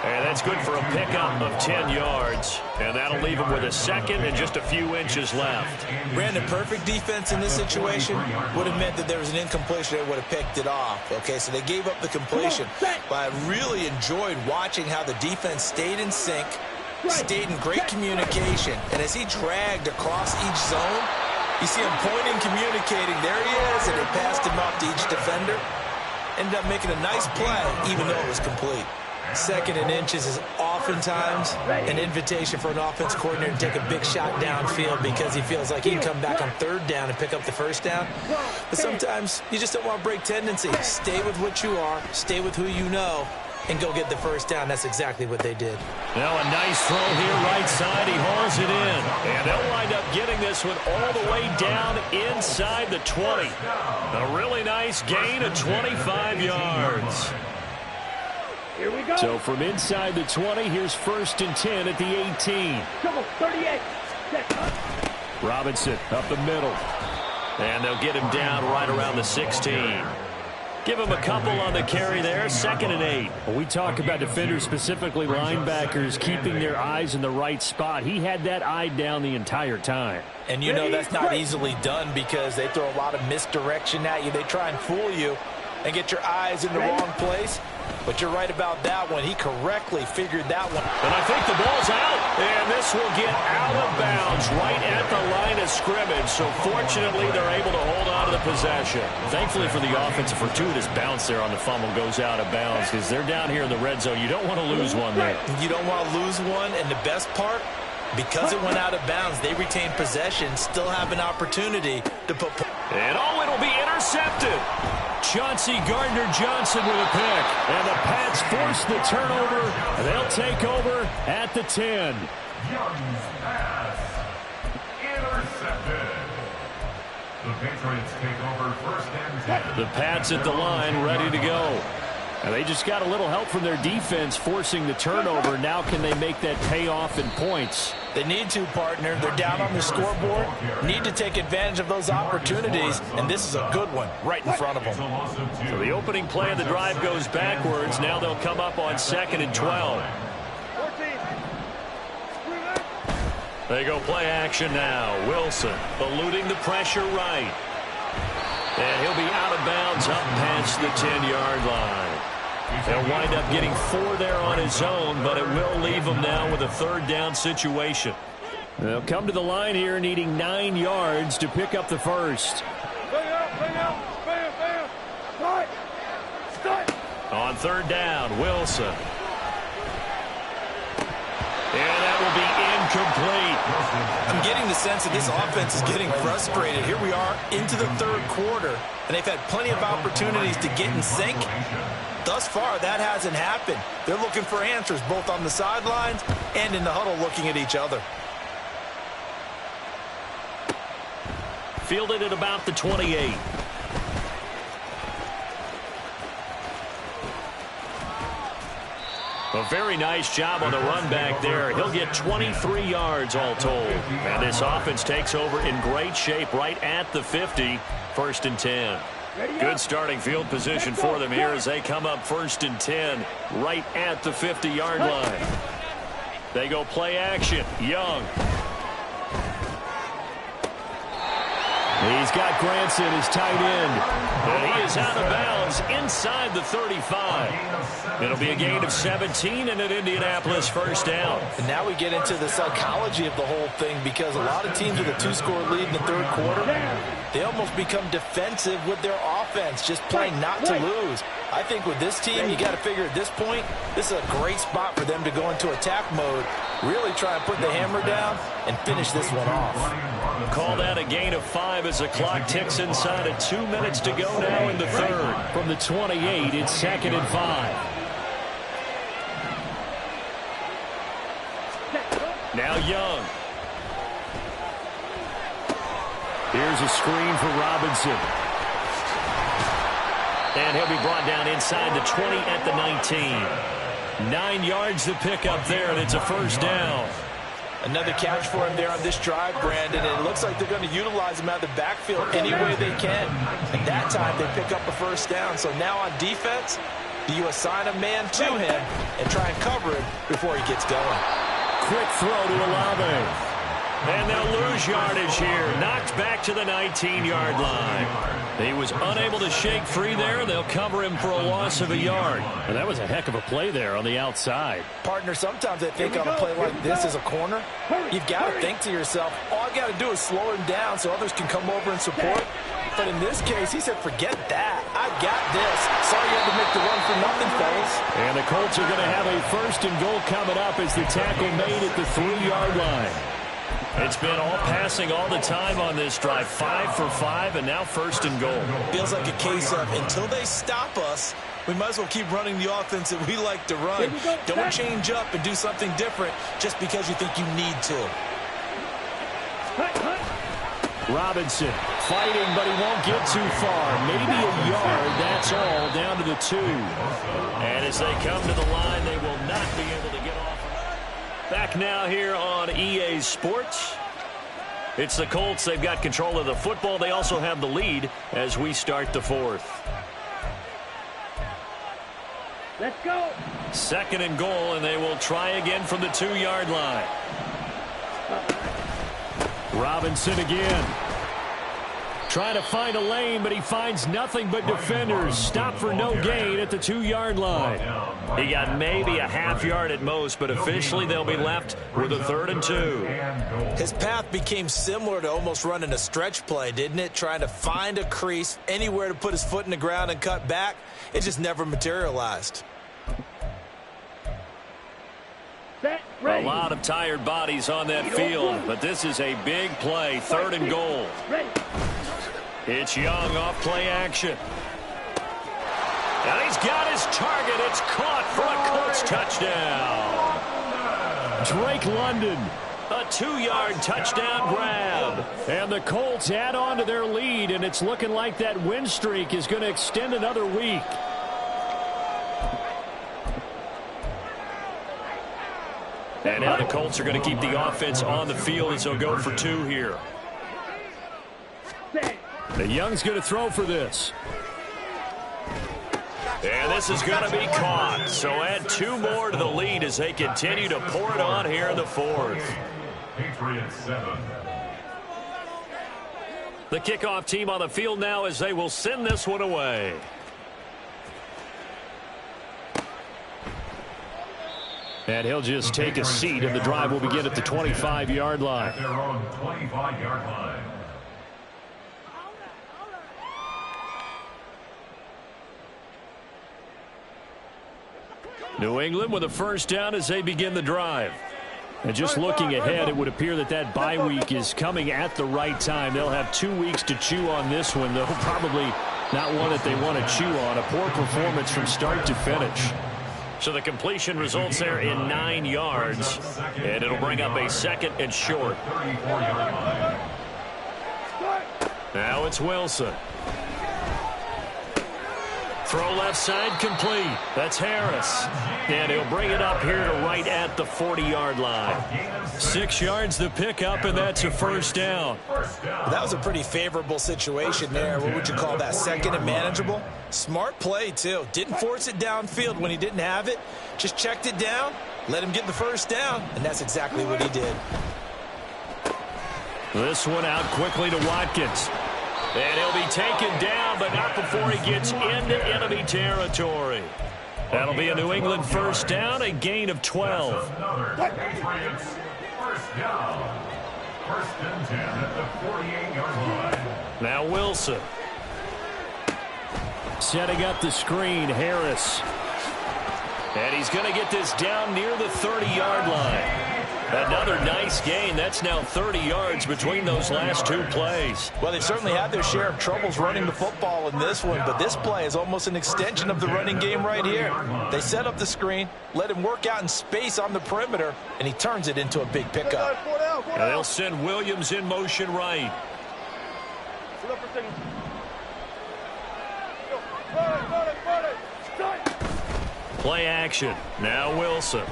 And that's good for a pickup of 10 yards. And that'll leave him with a 2nd and just a few inches left. Brandon, perfect defense in this situation would have meant that there was an incompletion that would have picked it off. Okay, so they gave up the completion. But I really enjoyed watching how the defense stayed in sync, stayed in great communication. And as he dragged across each zone, you see him pointing, communicating. There he is, and they passed him off to each defender. Ended up making a nice play, even though it was complete. 2nd and inches is oftentimes an invitation for an offense coordinator to take a big shot downfield because he feels like he can come back on 3rd down and pick up the first down. But sometimes you just don't want to break tendency. Stay with what you are, stay with who you know, and go get the first down. That's exactly what they did. Now a nice throw here right side. He hauls it in. And they'll wind up getting this one all the way down inside the 20. A really nice gain of 25 yards. Here we go. So from inside the 20, here's 1st and 10 at the 18. Trouble, 38. Set. Robinson up the middle. And they'll get him down right around the 16. Give him a couple on the carry there, 2nd and 8. When we talk about defenders, specifically linebackers, keeping their eyes in the right spot. He had that eye down the entire time. And you know that's not easily done because they throw a lot of misdirection at you. They try and fool you and get your eyes in the wrong place. But you're right about that one. He correctly figured that one. And I think the ball's out. And this will get out of bounds right at the line of scrimmage. So fortunately, they're able to hold on to the possession. Thankfully for the offense, a fortuitous bounce there on the fumble goes out of bounds because they're down here in the red zone. You don't want to lose one there. You don't want to lose one. And the best part, because it went out of bounds, they retain possession, still have an opportunity to put. And it'll be intercepted. Chauncey Gardner-Johnson with a pick. And the Pats force the turnover. And they'll take over at the 10. Young's pass. Intercepted. The Patriots take over 1st and 10. The Pats at the line, ready to go. And they just got a little help from their defense forcing the turnover. Now can they make that pay off in points? They need to, partner. They're down on the scoreboard. Need to take advantage of those opportunities, and this is a good one right in front of them. So the opening play of the drive goes backwards. Now they'll come up on 2nd and 12. 14. They go play action now. Wilson eluding the pressure right. And he'll be out of bounds up past the 10-yard line. They'll wind up getting 4 there on his own, but it will leave him now with a 3rd down situation. They'll come to the line here needing 9 yards to pick up the first. Bang out, bam, bam. Start. On 3rd down, Wilson. And that will be incomplete. I'm getting the sense that this offense is getting frustrated. Here we are into the 3rd quarter, and they've had plenty of opportunities to get in sync. Thus far, that hasn't happened. They're looking for answers both on the sidelines and in the huddle looking at each other. Fielded at about the 28. A very nice job on the run back there. He'll get 23 yards all told. And this offense takes over in great shape right at the 50. 1st and 10. Good starting field position for them here as they come up 1st and 10 right at the 50-yard line. They go play action. Young. He's got Granson, his tight end. And he is out of bounds inside the 35. It'll be a gain of 17 and an Indianapolis 1st down. And now we get into the psychology of the whole thing because a lot of teams with a 2-score lead in the 3rd quarter, they almost become defensive with their offense, just playing not to lose. I think with this team, you got to figure at this point, this is a great spot for them to go into attack mode, really try and put the hammer down and finish this one off. Call that a gain of 5 as the clock ticks inside of 2 minutes to go now in the 3rd. From the 28, it's 2nd and 5. Now Young. Here's a screen for Robinson. And he'll be brought down inside the 20 at the 19. 9 yards to pick up there, and it's a 1st down. Another catch for him there on this drive, Brandon. It looks like they're going to utilize him out of the backfield any way they can. And that time they pick up a 1st down. So now on defense, do you assign a man to him and try and cover him before he gets going? Quick throw to Olave. And they'll lose yardage here. Knocked back to the 19-yard line. He was unable to shake free there. They'll cover him for a loss of a yard. And that was a heck of a play there on the outside. Partner, sometimes I think on a play like this as a corner, you've got to think to yourself, all I got to do is slow him down so others can come over and support. But in this case, he said, forget that. I got this. Sorry you had to make the run for nothing, fellas. And the Colts are going to have a 1st and goal coming up as the tackle made at the 3-yard line. It's been all passing all the time on this drive. 5 for 5, and now 1st and goal. Feels like a case of until they stop us, we might as well keep running the offense that we like to run. Don't change up and do something different just because you think you need to. Robinson fighting, but he won't get too far. Maybe a yard, that's all, down to the 2. And as they come to the line, they will not be able to get off. Back now here on EA Sports. It's the Colts. They've got control of the football. They also have the lead as we start the fourth. Let's go. 2nd and goal, and they will try again from the 2-yard line. Robinson again. Trying to find a lane, but he finds nothing but defenders. Stop for no gain at the 2-yard line. He got maybe a half yard at most, but officially they'll be left with a 3rd and 2. His path became similar to almost running a stretch play, didn't it? Trying to find a crease, anywhere to put his foot in the ground and cut back. It just never materialized. Set, A ready. lot of tired bodies on that field, but this is a big play. 3rd and goal. Ready. It's Young off play action. And he's got his target. It's caught for a Colts touchdown. Drake London, a 2-yard touchdown grab. And the Colts add on to their lead, and it's looking like that win streak is going to extend another week. And now the Colts are going to keep the offense on the field as they'll go for 2 here. The Young's going to throw for this. And this is going to be caught. So add 2 more to the lead as they continue to pour it on here in the 4th. Patriots 7. The kickoff team on the field now as they will send this one away. And he'll just take a seat, and the drive will begin at the 25-yard line. At their own 25-yard line. New England with a 1st down as they begin the drive. And just looking ahead, it would appear that that bye week is coming at the right time. They'll have 2 weeks to chew on this one, though probably not one that they want to chew on. A poor performance from start to finish. So the completion results there in 9 yards, and it'll bring up a 2nd and short. Now it's Wilson. Throw left side complete. That's Harris. And he'll bring it up here to right at the 40-yard line. 6 yards the pickup, and that's a 1st down. That was a pretty favorable situation there. What would you call that? 2nd and manageable? Smart play, too. Didn't force it downfield when he didn't have it. Just checked it down, let him get the 1st down, and that's exactly what he did. This one out quickly to Watkins. And he'll be taken down, but not before he gets into enemy territory. That'll be a New England 1st down, a gain of 12. Patriots 1st down. 1st and 10 at the 48-yard line. Now Wilson. Setting up the screen, Harris. And he's going to get this down near the 30-yard line. Another nice gain. That's now 30 yards between those last 2 plays. Well, they've certainly had their share of troubles running the football in this one, but this play is almost an extension of the running game right here. They set up the screen, let him work out in space on the perimeter, and he turns it into a big pickup. And they'll send Williams in motion right. Play action. Now Wilson.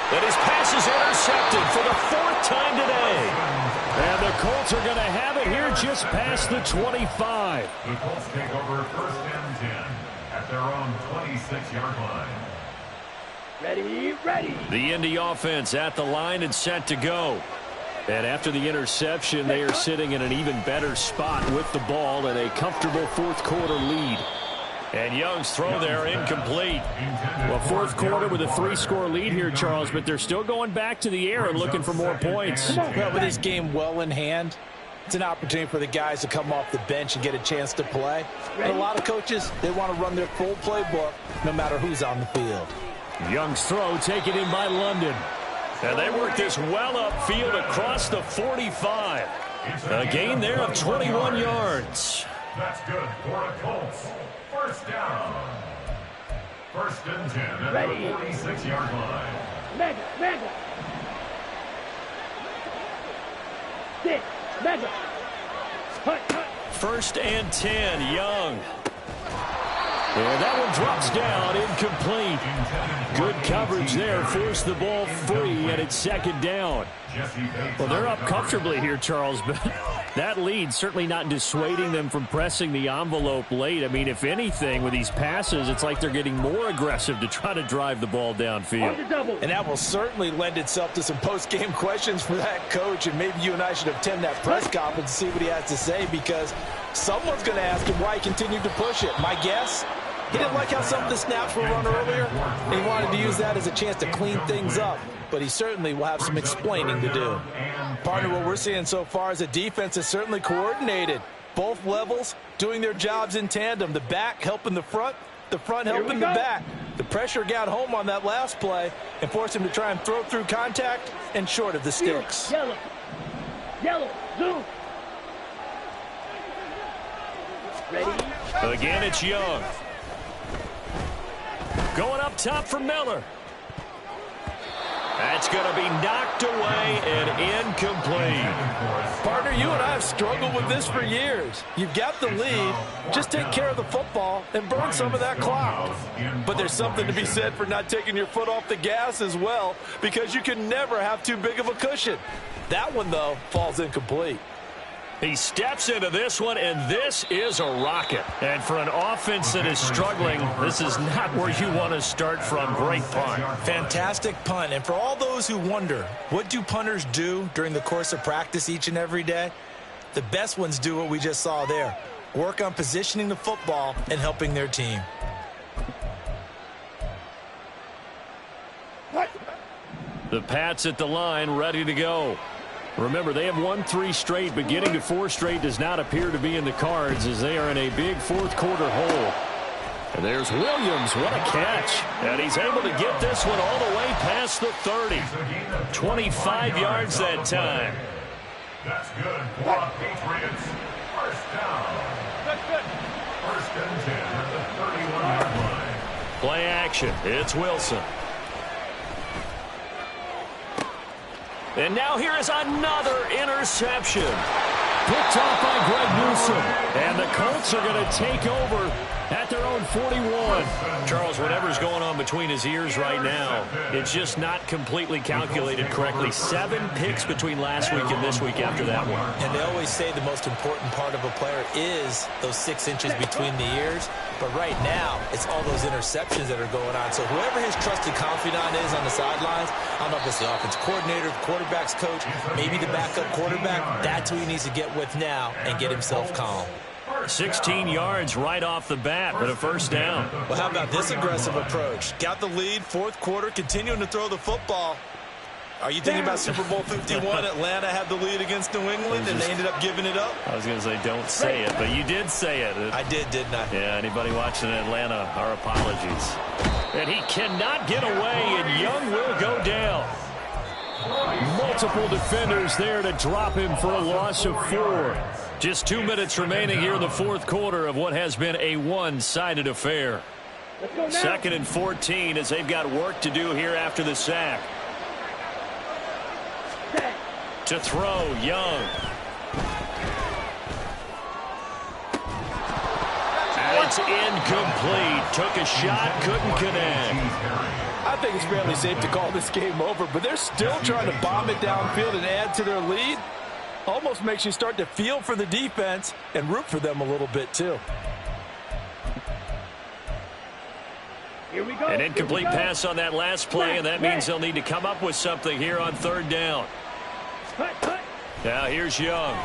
And his pass is intercepted for the 4th time today. And the Colts are going to have it here just past the 25. The Colts take over 1st and 10 at their own 26-yard line. Ready, ready. The Indy offense at the line and set to go. And after the interception, they are sitting in an even better spot with the ball and a comfortable 4th quarter lead. And Young's throw there incomplete. Well, 4th quarter with a 3-score lead here, Charles, but they're still going back to the air and looking for more points. Well, with this game well in hand, it's an opportunity for the guys to come off the bench and get a chance to play. And a lot of coaches, they want to run their full playbook no matter who's on the field. Young's throw taken in by London. And they work this well upfield across the 45. A gain there of 21 yards. That's good for the Colts. 1st down. 1st and 10 at Ready. the 46-yard line. Mega, mega. 6, mega. Hut, hut. 1st and 10, Young. And that one drops down, incomplete. Good coverage there, forced the ball free, and it's second down. Well, they're up comfortably here, Charles, but that lead certainly not dissuading them from pressing the envelope late. I mean, if anything, with these passes, it's like they're getting more aggressive to try to drive the ball downfield. And that will certainly lend itself to some post-game questions for that coach, and maybe you and I should attend that press conference and see what he has to say, because someone's going to ask him why he continued to push it. My guess? He didn't like how some of the snaps were run earlier, and he wanted to use that as a chance to clean things up. But he certainly will have some explaining to do. Partner, what we're seeing so far is a defense is certainly coordinated. Both levels doing their jobs in tandem. The back helping the front helping the back. The pressure got home on that last play and forced him to try and throw through contact and short of the sticks. Yellow. Yellow. Zoom. Ready? Again, it's Young. Going up top for Miller. That's going to be knocked away and incomplete. Partner, you and I have struggled with this for years. You've got the lead. Just take care of the football and burn some of that clock. But there's something to be said for not taking your foot off the gas as well, because you can never have too big of a cushion. That one, though, falls incomplete. He steps into this one, and this is a rocket. And for an offense that is struggling, this is not where you want to start from. Great punt. Fantastic punt. And for all those who wonder, what do punters do during the course of practice each and every day? The best ones do what we just saw there. Work on positioning the football and helping their team. The Pats at the line, ready to go. Remember, they have won 3 straight, but getting to 4 straight does not appear to be in the cards as they are in a big fourth-quarter hole. And there's Williams. What a catch. And he's able to get this one all the way past the 30. 25 yards that time. That's good for the Patriots. First down. First and 10 at the 31-yard line. Play action. It's Wilson. And now here is another interception. Picked off by Greg Newsome. And the Colts are going to take over at their own 41. Charles, whatever's going on between his ears right now, it's just not completely calculated correctly. 7 picks between last week and this week after that one. And they always say the most important part of a player is those 6 inches between the ears. But right now, it's all those interceptions that are going on. So whoever his trusted confidant is on the sidelines, I don't know if it's the offense coordinator, the quarterback's coach, maybe the backup quarterback, that's who he needs to get with now and get himself calm. 16 yards right off the bat, but a first down. Well, how about this aggressive approach? Got the lead, fourth quarter, continuing to throw the football. Are you thinking about Super Bowl 51? Atlanta had the lead against New England, and they ended up giving it up? I was going to say, don't say it, but you did say it. I did, didn't I? Yeah, anybody watching Atlanta, our apologies. And he cannot get away, and Young will go down. Multiple defenders there to drop him for a loss of 4. Just 2 minutes remaining here in the fourth quarter of what has been a one-sided affair. Second and 14 as they've got work to do here after the sack. To throw, Young. And it's incomplete. Took a shot, couldn't connect. I think it's fairly safe to call this game over, but they're still trying to bomb it downfield and add to their lead. Almost makes you start to feel for the defense and root for them a little bit, too. Here we go. An incomplete pass on that last play, and that means they'll need to come up with something here on third down. Now here's Young.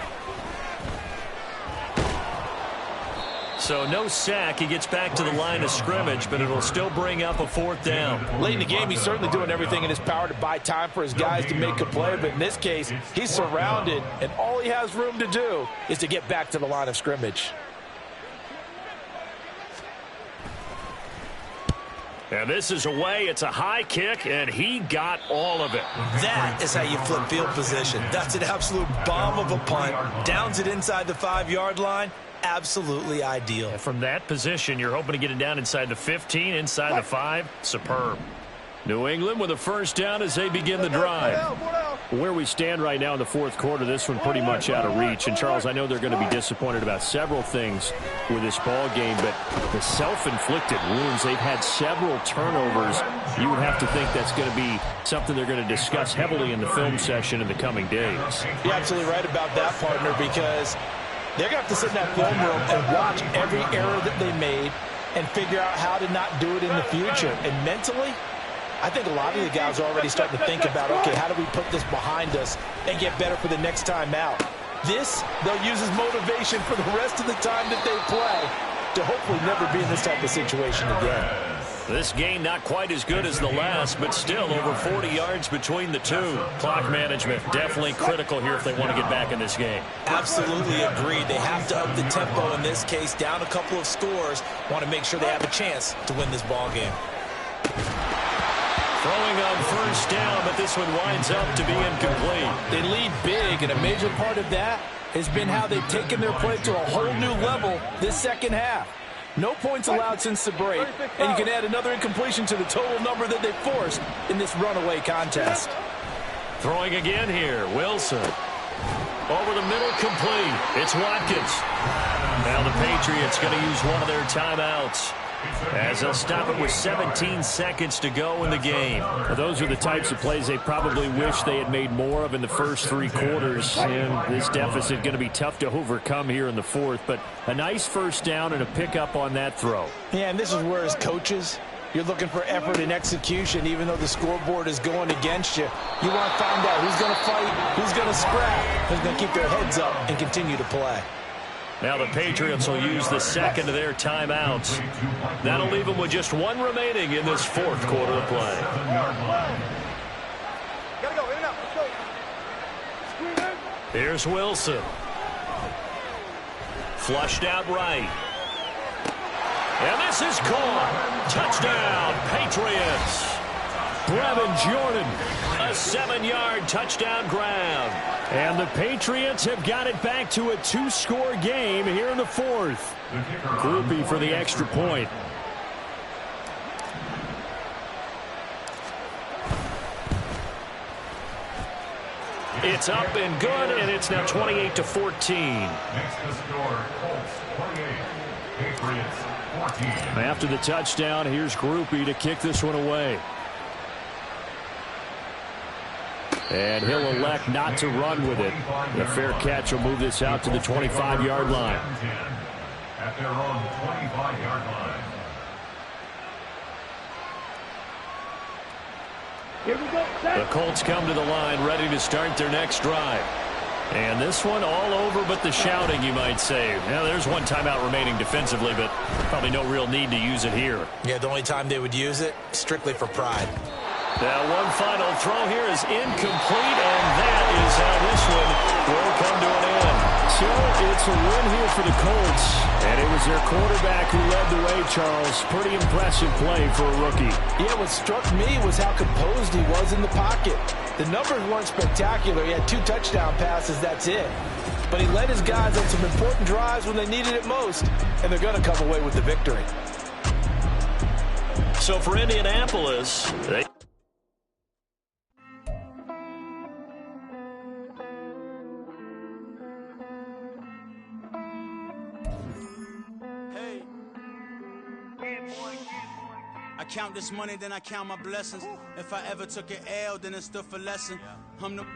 So no sack. He gets back to the line of scrimmage, but it'll still bring up a fourth down. Late in the game, he's certainly doing everything in his power to buy time for his guys to make a play, but in this case, he's surrounded, and all he has room to do is to get back to the line of scrimmage. And this is away. It's a high kick, and he got all of it. That is how you flip field position. That's an absolute bomb of a punt. Downs it inside the 5-yard line. Absolutely ideal. And from that position, you're hoping to get it down inside the 15, inside the 5. Superb. New England with a first down as they begin the drive. Where we stand right now in the fourth quarter, this one pretty much out of reach. And, Charles, I know they're going to be disappointed about several things with this ball game, but the self-inflicted wounds, they've had several turnovers. You would have to think that's going to be something they're going to discuss heavily in the film session in the coming days. You're absolutely right about that, partner, because they're going to have to sit in that film room and watch every error that they made and figure out how to not do it in the future. And mentally, I think a lot of the guys are already starting to think about, okay, how do we put this behind us and get better for the next time out? This, they'll use as motivation for the rest of the time that they play to hopefully never be in this type of situation again. This game not quite as good as the last, but still over 40 yards between the two. Clock management definitely critical here if they want to get back in this game. Absolutely agreed. They have to up the tempo in this case, down a couple of scores. Want to make sure they have a chance to win this ball game. Throwing on first down, but this one winds up to be incomplete. They lead big, and a major part of that has been how they've taken their play to a whole new level this second half. No points allowed since the break, and you can add another incompletion to the total number that they forced in this runaway contest. Throwing again here, Wilson. Over the middle, complete. It's Watkins. Now the Patriots going to use one of their timeouts, as they'll stop it with 17 seconds to go in the game. Now, those are the types of plays they probably wish they had made more of in the first three quarters. And this deficit going to be tough to overcome here in the fourth. But a nice first down and a pickup on that throw. Yeah, and this is where, as coaches, you're looking for effort and execution. Even though the scoreboard is going against you, you want to find out who's going to fight, who's going to scrap, who's going to keep their heads up and continue to play. Now the Patriots will use the second of their timeouts. That'll leave them with just one remaining in this fourth quarter of play. Gotta go, in and out, let's go. Here's Wilson. Flushed out right. And this is caught. Touchdown, Patriots. Brevin Jordan, a 7-yard touchdown grab. And the Patriots have got it back to a 2-score game here in the fourth. Groupie for the extra point. It's up and good, and it's now 28-14. Next to score, Colts 28, Patriots 14. After the touchdown, here's Groupie to kick this one away. And he'll elect not to run with it. The fair catch will move this out to the 25-yard line. At their own 25-yard line. Here we go. The Colts come to the line, ready to start their next drive. And this one all over but the shouting, you might say. Now, there's one timeout remaining defensively, but probably no real need to use it here. Yeah, the only time they would use it, strictly for pride. Now, one final throw here is incomplete, and that is how this one will come to an end. So, it's a win here for the Colts, and it was their quarterback who led the way, Charles. Pretty impressive play for a rookie. Yeah, what struck me was how composed he was in the pocket. The numbers weren't spectacular. He had 2 touchdown passes, that's it. But he led his guys on some important drives when they needed it most, and they're going to come away with the victory. So, for Indianapolis, they... I count this money, then I count my blessings. If I ever took an L, then it stood for lesson. I'm the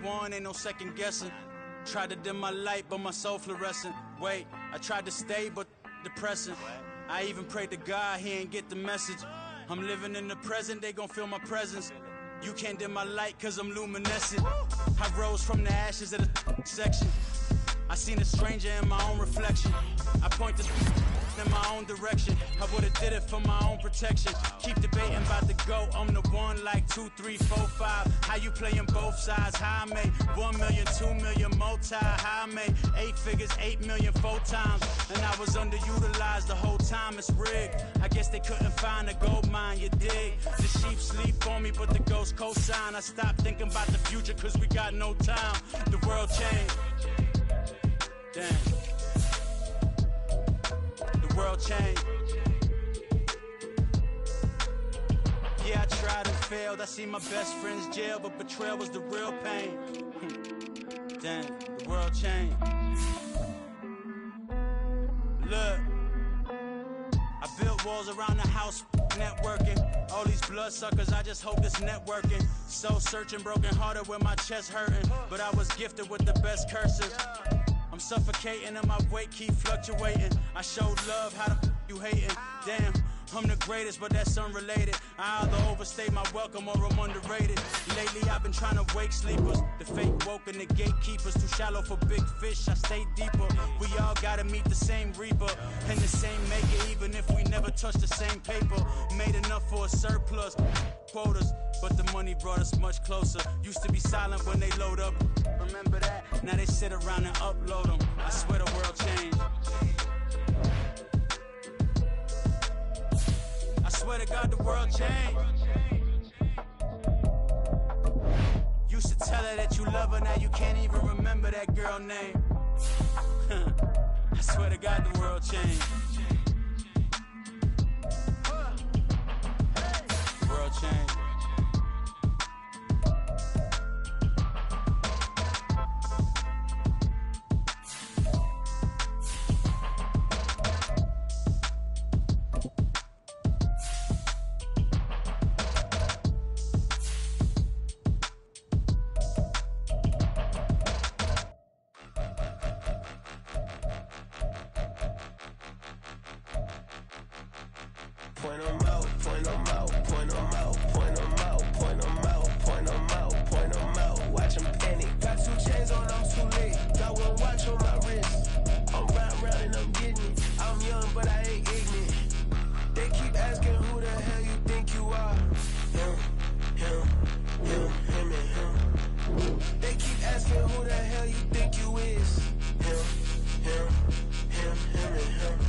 one, ain't no second guessing. Tried to dim my light, but my soul fluorescent. Wait, I tried to stay, but depressing. I even prayed to God, he ain't get the message. I'm living in the present, they gon' feel my presence. You can't dim my light, cause I'm luminescent. I rose from the ashes of the section. I seen a stranger in my own reflection. I pointed in my own direction. I would've did it for my own protection. Keep debating about the GOAT. I'm the one like 2, 3, 4, 5. How you playing both sides? How I made 1 million, 2 million, multi. How I made 8 figures, 8 million, 4 times. And I was underutilized the whole time. It's rigged. I guess they couldn't find a gold mine, you dig? The sheep sleep on me, but the ghost co-sign. I stopped thinking about the future cause we got no time. The world changed. Damn. The world changed. Yeah, I tried and failed. failed. I see my best friends jail, but betrayal was the real pain. Damn, the world changed. Look, I built walls around the house, networking. All these bloodsuckers, I just hope it's networking. Soul searching, broken hearted with my chest hurting. But I was gifted with the best curses. I'm suffocating and my weight keep fluctuating. I showed love, how the you hating? Damn, I'm the greatest, but that's unrelated. I either overstay my welcome or I'm underrated. Lately I've been trying to wake sleepers. The fake woke and the gatekeepers. Too shallow for big fish, I stay deeper. We all gotta meet the same reaper and the same maker, even if we never touch the same paper. Made enough for a surplus, quotas, but the money brought us much closer. Used to be silent when they load up, remember that? Now they sit around and upload them. I swear the world changed. I swear to God the world changed. Used to tell her that you love her, now you can't even remember that girl name. I swear to God the world changed. The world changed. Point 'em out, point 'em out, point 'em out, point 'em out, point 'em out, point 'em out, point 'em out. Watch 'em panic. Got 2 chains on, I'm too late. Got 1 watch on my wrist. I'm round and I'm getting it. I'm young, but I ain't ignorant. They keep asking who the hell you think you are. Him, and him. They keep asking who the hell you think you is. Him, and him.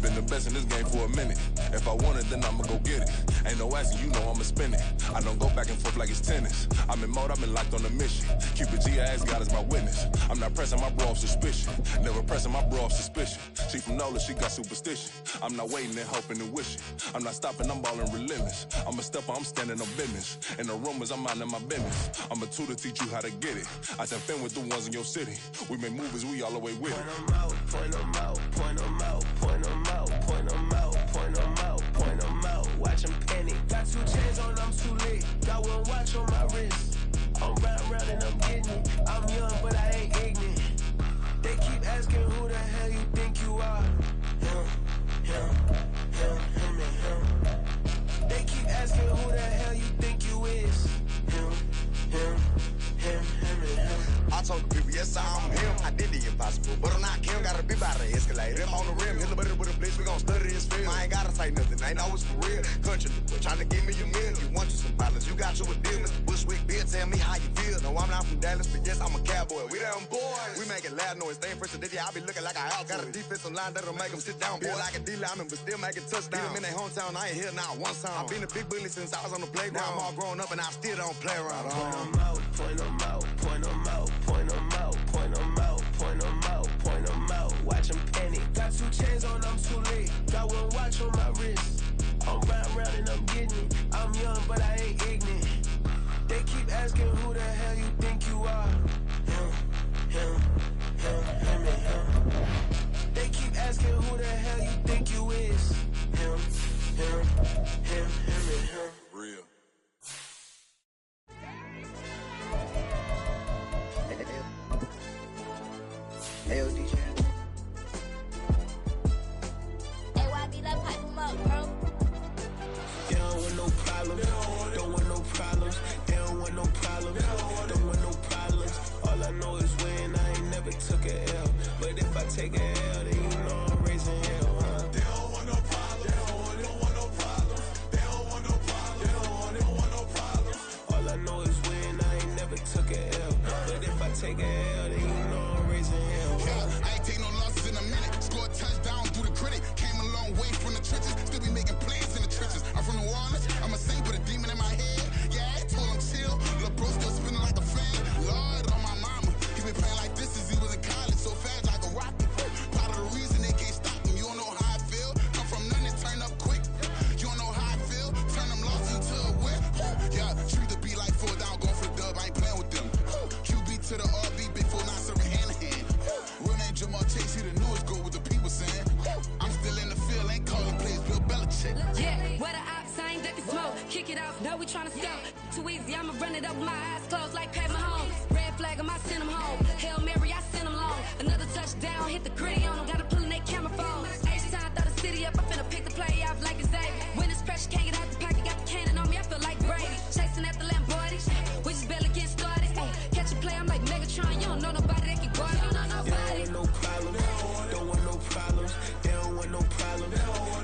Been the best in this game for a minute. If I want it, then I'ma go get it. Ain't no asking, you know I'ma spin it. I don't go back and forth like it's tennis. I'm in mode, I've been locked on a mission. Cupid G, I ask God as my witness. I'm not pressing my bro off suspicion. Never pressing my bro off suspicion. She from Nola, she got superstition. I'm not waiting and hoping and wishing. I'm not stopping, I'm balling relentless. I'm a stepper, I'm standing on business. In the rumors, I'm minding my business. I'm a tutor, teach you how to get it. I tap in with the ones in your city. We make movies, we all the way with it. Point 'em out, point 'em out, point 'em out, point 'em out, point 'em out, point 'em out, point 'em out. Watch 'em panic. Got 2 chains on, I'm too late. Got 1 watch on my wrist. I'm round and I'm getting it. I'm young, but I ain't ignorant. They keep asking who the hell you think you are. Him, and him. They keep asking who the hell you think you is. Him, and him. I told the people, yes, I'm him. I did the impossible, but I'm not Kim. Gotta be by the escalator. Him on the rim, hit the butter with a blitz. We gon' study this film. I ain't gotta say nothing, ain't always for real. Country, trying to give me a meal. You want you some problems, you got you a deal. Mr. Bushwick, Bill, tell me how you feel. No, I'm not from Dallas, but yes, I'm a cowboy. We them boys. We making loud noise. Staying first today, I be looking like a house. Got a defensive line that'll make them sit down. Feel like a D-lineman, but still making touchdowns. Beat them in their hometown, I ain't here now one time. I've been a big bully since I was on the playground. Now I'm all grown up and I still don't play around. Point 'em out, point 'em out, point 'em out, point 'em out, point 'em out, point 'em out, point 'em out. Watch 'em panic. Got 2 chains on, I'm too late. Got 1 watch on my wrist. I'm round and I'm getting it. I'm young, but I ain't ignorant. They keep asking who the hell you think you are. Him, and him. They keep asking who the hell you think you is. Him, and him. Real. Hell, DJ. Hey, why be like pipe 'em up, bro? They don't want no problems. Don't want no problems. They don't want no problems. Don't want no problems. All I know is when I ain't never took a L. But if I take a L, then you know I'm raising hell, huh? They don't want no problems. They don't want no problems. They don't want no problems. They don't want no problems. All I know is when I ain't never took a L. But if I take a L, then you know I'm raising hell. I ain't take no losses in a minute. Scored touchdown through the critic. Came a long way from the trenches. Still be making plays in the trenches. I'm from New Orleans. I'm a saint with a demon in my head. Yeah, I told him chill. Lil' bro still spinning like a fan. Lord on my mama. He been playing like this since he was in college. So fast like a rocket. Part of the reason they can't stop him. You don't know how I feel. Come from nothing, turn up quick. You don't know how I feel. Turn them losses into a whip. You we tryna sell. Too easy, I'ma run it up with my eyes closed like Pat Mahomes. Red flag, I send them home. Hail Mary, I send them long. Another touchdown, hit the gritty on them. Gotta pull in their camera phone. H-time, throw the city up. I finna pick the play off like it's Xavier. When it's pressure, can't get out the pocket. Got the cannon on me, I feel like Brady. Chasing at the Lamborghini. We just barely getting started. Catch a play, I'm like Megatron. You don't know nobody that can guard it. You don't know nobody. They don't want no problems. Don't want no problems. They don't want no problems.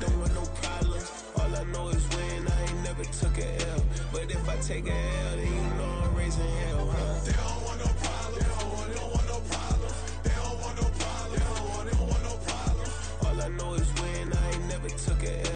Don't want no problems. All I know is win. I ain't never took a L. But if I take a L, then you know I'm raising hell, huh?